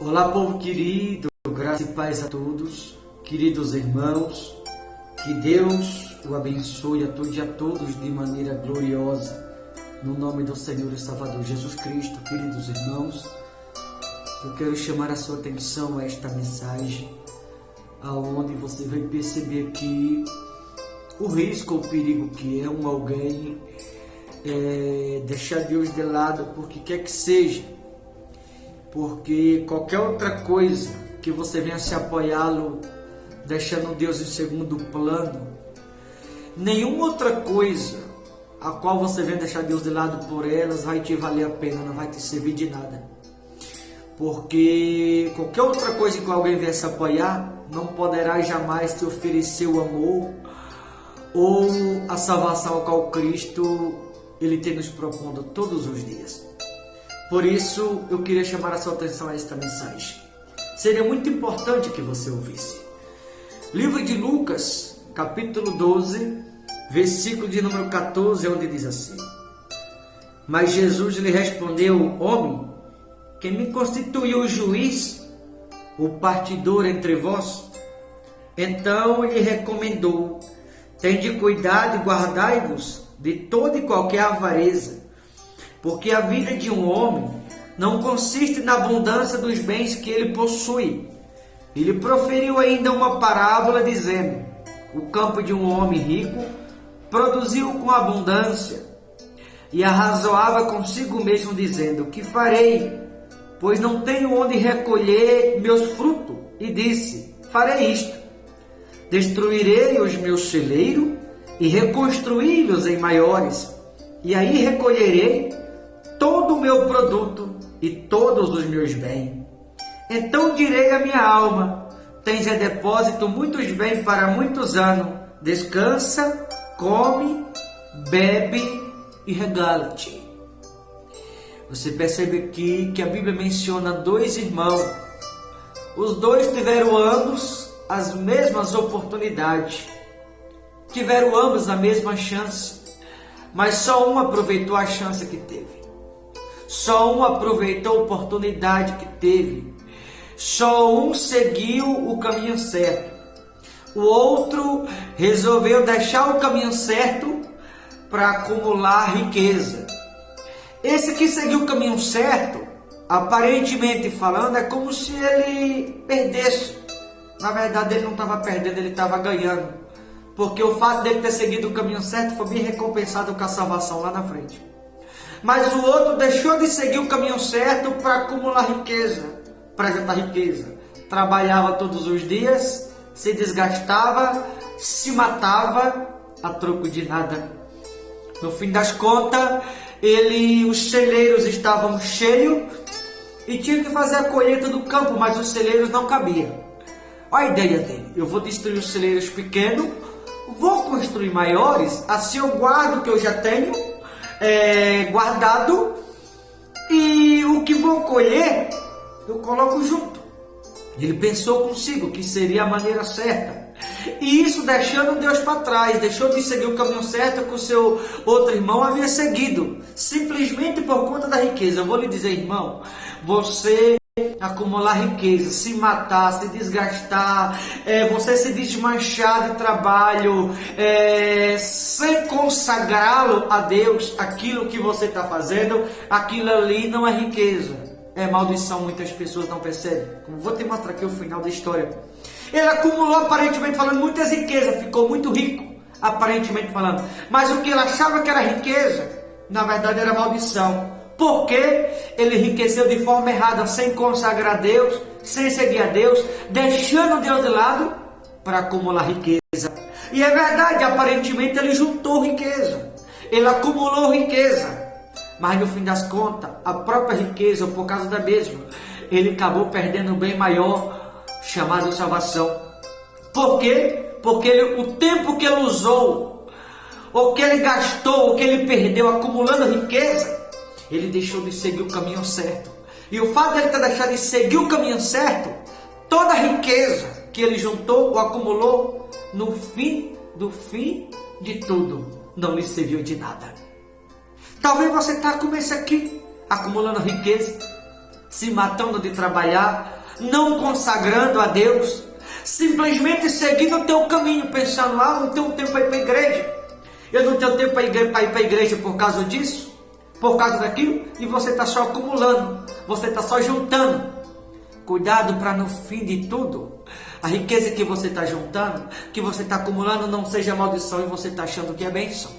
Olá, povo querido, graça e paz a todos, queridos irmãos, que Deus o abençoe a todos de maneira gloriosa, no nome do Senhor e Salvador Jesus Cristo. Queridos irmãos, eu quero chamar a sua atenção a esta mensagem, aonde você vai perceber que o risco ou o perigo que é alguém deixar Deus de lado, porque quer que seja, porque qualquer outra coisa que você venha se apoiá-lo, deixando Deus em segundo plano, nenhuma outra coisa a qual você venha deixar Deus de lado por elas vai te valer a pena, não vai te servir de nada. Porque qualquer outra coisa que alguém venha se apoiar não poderá jamais te oferecer o amor ou a salvação ao qual Cristo Ele tem nos propondo todos os dias. Por isso, eu queria chamar a sua atenção a esta mensagem. Seria muito importante que você ouvisse. Livro de Lucas, capítulo 12, versículo de número 14, onde diz assim: Mas Jesus lhe respondeu: Homem, quem me constituiu o juiz, o partidor entre vós? Então ele recomendou: Tende cuidado e guardai-vos de toda e qualquer avareza, porque a vida de um homem não consiste na abundância dos bens que ele possui. Ele proferiu ainda uma parábola dizendo: O campo de um homem rico produziu com abundância, e arrazoava consigo mesmo dizendo: Que farei, pois não tenho onde recolher meus frutos? E disse: Farei isto: destruirei os meus celeiros e reconstruí-los em maiores, e aí recolherei todo o meu produto e todos os meus bens. Então direi à minha alma: tens em depósito muitos bens para muitos anos. Descansa, come, bebe e regala-te. Você percebe aqui que a Bíblia menciona dois irmãos. Os dois tiveram ambos as mesmas oportunidades. Tiveram ambos a mesma chance. Mas só um aproveitou a chance que teve. Só um aproveitou a oportunidade que teve. Só um seguiu o caminho certo. O outro resolveu deixar o caminho certo para acumular riqueza. Esse que seguiu o caminho certo, aparentemente falando, é como se ele perdesse. Na verdade, ele não estava perdendo, ele estava ganhando. Porque o fato dele ter seguido o caminho certo foi bem recompensado com a salvação lá na frente. Mas o outro deixou de seguir o caminho certo para acumular riqueza, para juntar riqueza. Trabalhava todos os dias, se desgastava, se matava a troco de nada. No fim das contas, os celeiros estavam cheios e tinha que fazer a colheita do campo, mas os celeiros não cabiam. Olha a ideia dele: eu vou destruir os celeiros pequenos, vou construir maiores, assim eu guardo o que eu já tenho guardado, e o que vou colher eu coloco junto. Ele pensou consigo que seria a maneira certa, e isso deixando Deus para trás, deixou de seguir o caminho certo que o seu outro irmão havia seguido, simplesmente por conta da riqueza. Eu vou lhe dizer, irmão, você acumular riqueza, se matar, se desgastar, você se desmanchar de trabalho, sem consagrá-lo a Deus, aquilo que você está fazendo, aquilo ali não é riqueza, é maldição. Muitas pessoas não percebem. Como vou te mostrar aqui o final da história. Ele acumulou, aparentemente falando, muitas riquezas, ficou muito rico, aparentemente falando, mas o que ele achava que era riqueza, na verdade era maldição. Porque ele enriqueceu de forma errada, sem consagrar a Deus, sem seguir a Deus, deixando Deus de lado para acumular riqueza. E é verdade, aparentemente ele juntou riqueza, ele acumulou riqueza, mas no fim das contas, a própria riqueza, ou por causa da mesma, ele acabou perdendo um bem maior, chamado salvação. Por quê? Porque o tempo que ele usou, o que ele gastou, o que ele perdeu acumulando riqueza, ele deixou de seguir o caminho certo. E o fato de ele ter deixado de seguir o caminho certo, toda a riqueza que ele juntou ou acumulou, no fim de tudo, não lhe serviu de nada. Talvez você está como esse aqui, acumulando riqueza, se matando de trabalhar, não consagrando a Deus, simplesmente seguindo o teu caminho, pensando, não tenho tempo para ir para a igreja, eu não tenho tempo para ir para a igreja por causa disso, por causa daquilo, e você está só acumulando, você está só juntando. Cuidado para no fim de tudo, a riqueza que você está juntando, que você está acumulando, não seja maldição e você está achando que é bênção.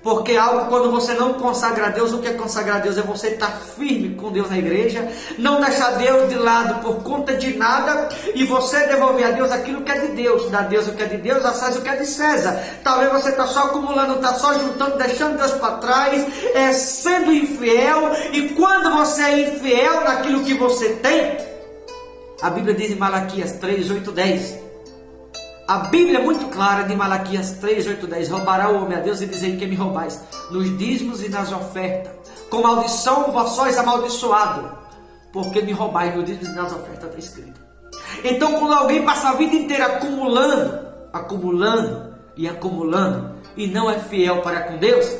Porque algo, quando você não consagra a Deus, o que é consagrar a Deus? É você estar firme com Deus na igreja, não deixar Deus de lado por conta de nada, e você devolver a Deus aquilo que é de Deus, dar a Deus o que é de Deus, a César o que é de César. Talvez você está só acumulando, está só juntando, deixando Deus para trás, sendo infiel, e quando você é infiel naquilo que você tem, a Bíblia diz em Malaquias 3, 8, 10, a Bíblia é muito clara de Malaquias 3, 8, 10. Roubará o homem a Deus e dizer que me roubais nos dízimos e nas ofertas. Com maldição vós sois amaldiçoado, porque me roubais nos dízimos e nas ofertas, está escrito. Então, quando alguém passa a vida inteira acumulando e não é fiel para com Deus,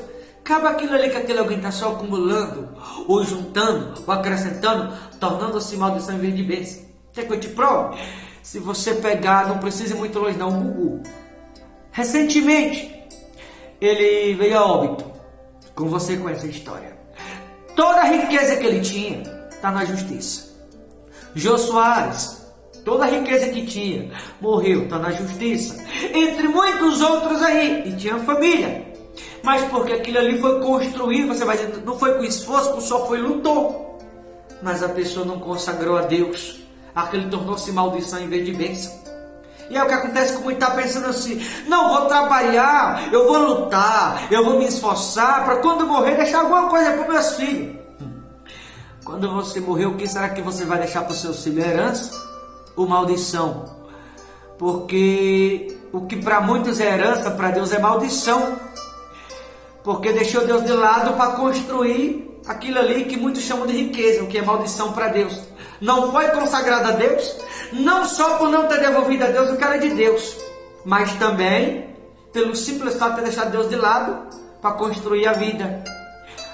acaba aquilo ali que aquele alguém está só acumulando, ou juntando, ou acrescentando, tornando-se maldição em vez de bênção. Quer que eu te prove? Se você pegar, não precisa ir muito longe não, o Gugu. Recentemente, ele veio a óbito. Com você conhece a história. Toda a riqueza que ele tinha está na justiça. Jô Soares, toda a riqueza que tinha, morreu, está na justiça. Entre muitos outros aí, e tinha família. Mas porque aquilo ali foi construído, você vai dizer, não foi com esforço, só foi lutou. Mas a pessoa não consagrou a Deus. Aquele tornou-se maldição em vez de bênção. E é o que acontece com muito, está pensando assim, não, vou trabalhar, eu vou lutar, eu vou me esforçar, para quando morrer deixar alguma coisa para os meus filhos. Quando você morrer, o que será que você vai deixar para os seus filhos? Herança ou maldição? Porque o que para muitos é herança, para Deus é maldição. Porque deixou Deus de lado para construir aquilo ali que muitos chamam de riqueza, o que é maldição para Deus. Não foi consagrado a Deus, não só por não ter devolvido a Deus o que era de Deus, mas também pelo simples fato de ter deixado Deus de lado para construir a vida.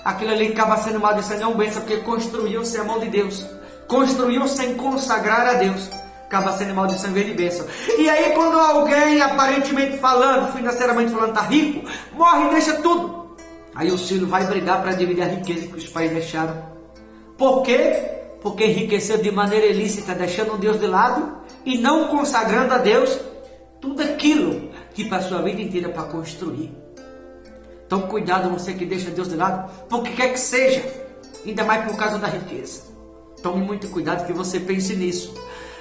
Aquilo ali acaba sendo maldição e não bênção, porque construiu sem a mão de Deus, construiu sem consagrar a Deus, acaba sendo maldição em vez de bênção. E aí quando alguém, aparentemente falando, financeiramente falando, está rico, morre e deixa tudo. Aí o filho vai brigar para dividir a riqueza que os pais deixaram. Por quê? Porque enriqueceu de maneira ilícita, deixando Deus de lado e não consagrando a Deus tudo aquilo que passou a vida inteira para construir. Então cuidado você que deixa Deus de lado, porque quer que seja, ainda mais por causa da riqueza. Tome muito cuidado, que você pense nisso.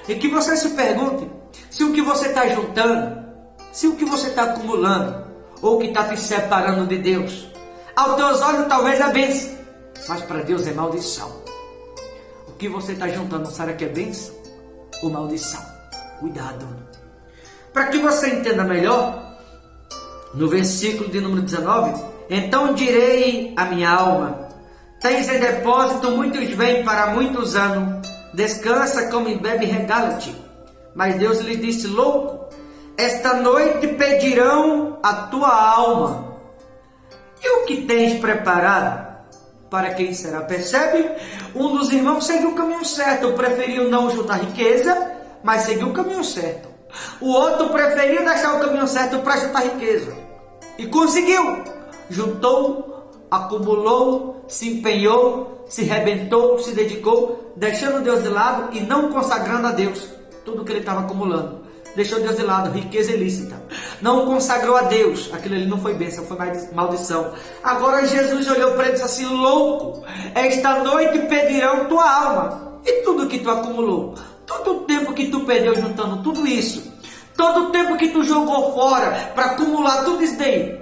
E que você se pergunte se o que você está juntando, se o que você está acumulando, ou o que está te separando de Deus, aos teus olhos talvez é bênção, mas para Deus é maldição. O que você está juntando, será que é bênção ou maldição? Cuidado. Para que você entenda melhor, no versículo de número 19, então direi à minha alma, tens em depósito muitos bens para muitos anos, descansa, come e bebe, regala-te. Mas Deus lhe disse, louco, esta noite pedirão a tua alma. E o que tens preparado? Para quem será? Percebe? Um dos irmãos seguiu o caminho certo, preferiu não juntar riqueza, mas seguiu o caminho certo. O outro preferiu deixar o caminho certo para juntar riqueza. E conseguiu. Juntou, acumulou, se empenhou, se rebentou, se dedicou, deixando Deus de lado e não consagrando a Deus tudo que ele estava acumulando. Deixou Deus de lado, riqueza ilícita. Não consagrou a Deus. Aquilo ali não foi bênção, foi maldição. Agora Jesus olhou para ele e disse assim, louco, esta noite pedirão tua alma. E tudo que tu acumulou, todo o tempo que tu perdeu juntando tudo isso, todo o tempo que tu jogou fora para acumular tudo isso daí,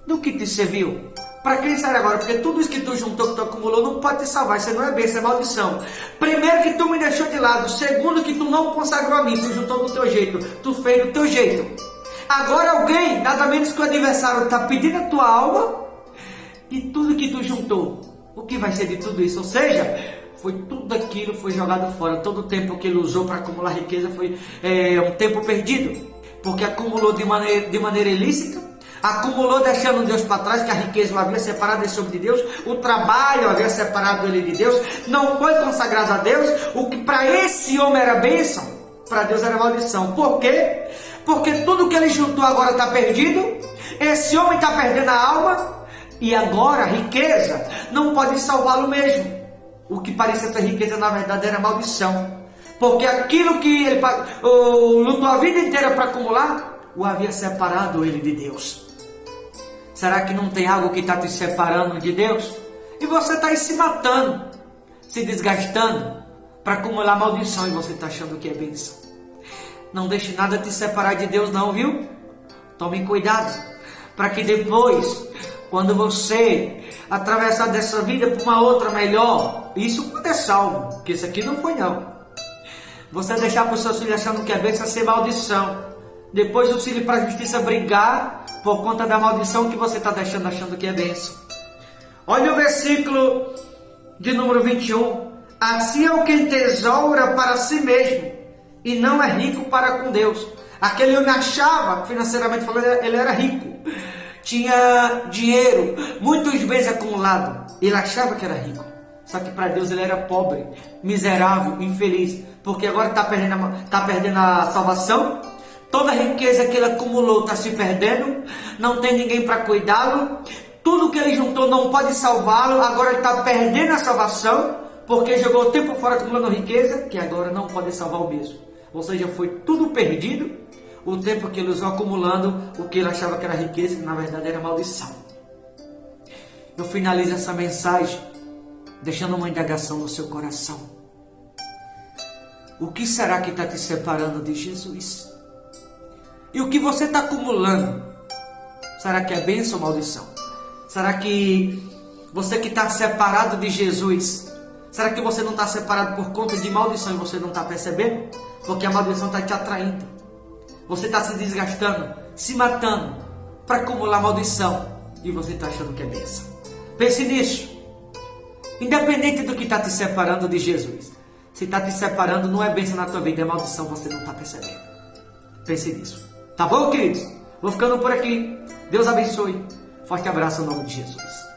do que te serviu? Para quem serve agora? Porque tudo isso que tu juntou, que tu acumulou, não pode te salvar. Isso não é bênção, é maldição. Primeiro que tu me deixou de lado. Segundo que tu não consagrou a mim. Tu juntou do teu jeito. Tu fez do teu jeito. Agora alguém, nada menos que o adversário, está pedindo a tua alma. E tudo que tu juntou, o que vai ser de tudo isso? Ou seja, foi tudo aquilo, foi jogado fora. Todo o tempo que ele usou para acumular riqueza foi um tempo perdido. Porque acumulou de maneira ilícita. Acumulou deixando Deus para trás, que a riqueza o havia separado desse homem de Deus, o trabalho havia separado ele de Deus, não foi consagrado a Deus. O que para esse homem era bênção, para Deus era maldição. Por quê? Porque tudo que ele juntou agora está perdido, esse homem está perdendo a alma, e agora a riqueza não pode salvá-lo mesmo. O que parecia ser riqueza, na verdade, era maldição. Porque aquilo que ele lutou a vida inteira para acumular, o havia separado ele de Deus. Será que não tem algo que está te separando de Deus? E você está aí se matando, se desgastando para acumular maldição, e você está achando que é bênção. Não deixe nada te separar de Deus não, viu? Tome cuidado, para que depois, quando você atravessar dessa vida para uma outra melhor, isso quando é salvo, porque isso aqui não foi não. Você deixar para os seus filhos achando que é bênção, ser maldição. Depois os filhos para a justiça brigar por conta da maldição que você está deixando achando que é bênção. Olha o versículo de número 21. Assim é o que tesoura para si mesmo e não é rico para com Deus. Aquele homem achava, financeiramente falando, ele era rico. Tinha dinheiro, muitos bens acumulados. Ele achava que era rico. Só que para Deus ele era pobre, miserável, infeliz. Porque agora está perdendo a salvação. Toda a riqueza que ele acumulou está se perdendo. Não tem ninguém para cuidá-lo. Tudo que ele juntou não pode salvá-lo. Agora ele está perdendo a salvação. Porque jogou o tempo fora acumulando riqueza, que agora não pode salvar o mesmo. Ou seja, foi tudo perdido. O tempo que ele usou acumulando o que ele achava que era riqueza, que na verdade era maldição. Eu finalizo essa mensagem deixando uma indagação no seu coração. O que será que está te separando de Jesus? E o que você está acumulando? Será que é bênção ou maldição? Será que você que está separado de Jesus, será que você não está separado por conta de maldição e você não está percebendo? Porque a maldição está te atraindo. Você está se desgastando, se matando para acumular maldição e você está achando que é bênção. Pense nisso. Independente do que está te separando de Jesus, se está te separando não é bênção na tua vida, é maldição, você não está percebendo. Pense nisso. Tá bom, queridos? Vou ficando por aqui. Deus abençoe. Forte abraço em nome de Jesus.